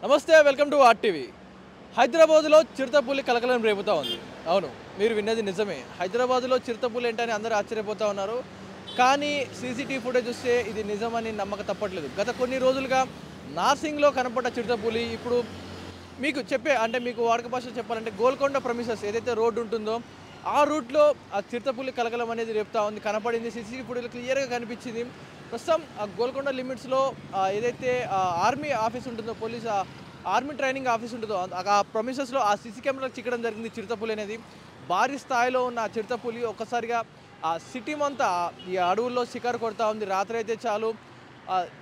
నమస్తే welcome to RTV. హైదరాబాద్లో చిరుతపులి కలకలం రేపుతా ఉంది. అవును, మీరు విన్నది నిజమే. హైదరాబాద్లో చిరుతపులి ఏంటని అందరూ ఆశ్చర్యపోతూ ఉన్నారు. కానీ సీసీటీవీ ఫుటేజ్ చూస్తే ఇది నిజమని నమ్మక తప్పట్లేదు. గత కొన్ని రోజులుగా నార్సింగ్లో కనపడ్డ చిరుతపులి ఇప్పుడు మీకు వాడుక భాషలో చెప్పాలంటే గోల్కొండ ప్రమిసెస్ ఏదైతే రోడ్డు ఉంటుందో ఆ రూట్లో ఆ చిరుతపులి కలకలం అనేది రేపుతా ఉంది, కనపడింది. సీసీటీవీ ఫుటేజ్ క్లియర్గా కనిపించింది. ప్రస్తుతం ఆ గోల్కొండ లిమిట్స్లో ఏదైతే ఆర్మీ ఆఫీస్ ఉంటుందో, పోలీస్ ఆర్మీ ట్రైనింగ్ ఆఫీస్ ఉంటుందో ఆ ప్రమిసెస్లో ఆ సీసీ కెమెరాలు చిక్కడం జరిగింది. చిరుతపులి అనేది భారీ స్థాయిలో ఉన్న చిరుతపులి ఒక్కసారిగా ఆ సిటీ అంతా ఈ అడవుల్లో షికారు కొడతా ఉంది. రాత్రి అయితే చాలు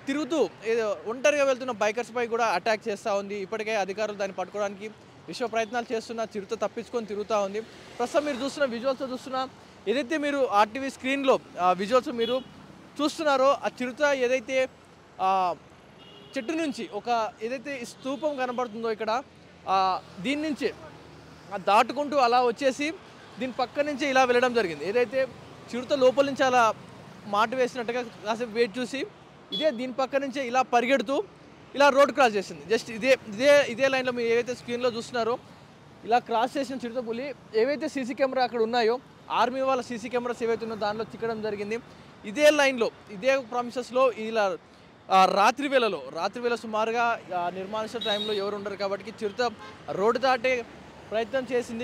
తిరుగుతూ ఏదో ఒంటరిగా వెళ్తున్న బైకర్స్ పై కూడా అటాక్ చేస్తూ ఉంది. ఇప్పటికే అధికారులు దాన్ని పట్టుకోవడానికి విశ్వ ప్రయత్నాలు చేస్తున్న చిరుత తప్పించుకొని తిరుగుతూ ఉంది. ప్రస్తుతం మీరు చూస్తున్న విజువల్స్ ఏదైతే మీరు ఆర్టీవీ స్క్రీన్లో విజువల్స్ మీరు చూస్తున్నారో ఆ చిరుత ఏదైతే చెట్టు నుంచి ఏదైతే స్తూపం కనబడుతుందో ఇక్కడ దీని నుంచి దాటుకుంటూ అలా వచ్చేసి దీని పక్క నుంచి ఇలా వెళ్ళడం జరిగింది. ఏదైతే చిరుత లోపల నుంచి అలా మాట వేసినట్టుగా కాసేపు వెయిట్ చూసి దీని పక్క నుంచే ఇలా పరిగెడుతూ ఇలా రోడ్ క్రాస్ చేసింది. జస్ట్ ఇదే లైన్లో మీరు ఏవైతే స్క్రీన్లో చూస్తున్నారో ఇలా క్రాస్ చేసిన చిరుతపులి ఏవైతే సీసీ కెమెరా అక్కడ ఉన్నాయో ఆర్మీ వాళ్ళ సీసీ కెమెరాస్ ఏవైతే ఉన్నాయో దానిలో చిక్కడం జరిగింది. ఇదే లైన్లో ఇదే ప్రామిసెస్లో ఇలా రాత్రి వేళ సుమారుగా నిర్మానుష టైంలో ఎవరు ఉండరు కాబట్టి చిరుత రోడ్డు దాటే ప్రయత్నం చేసింది.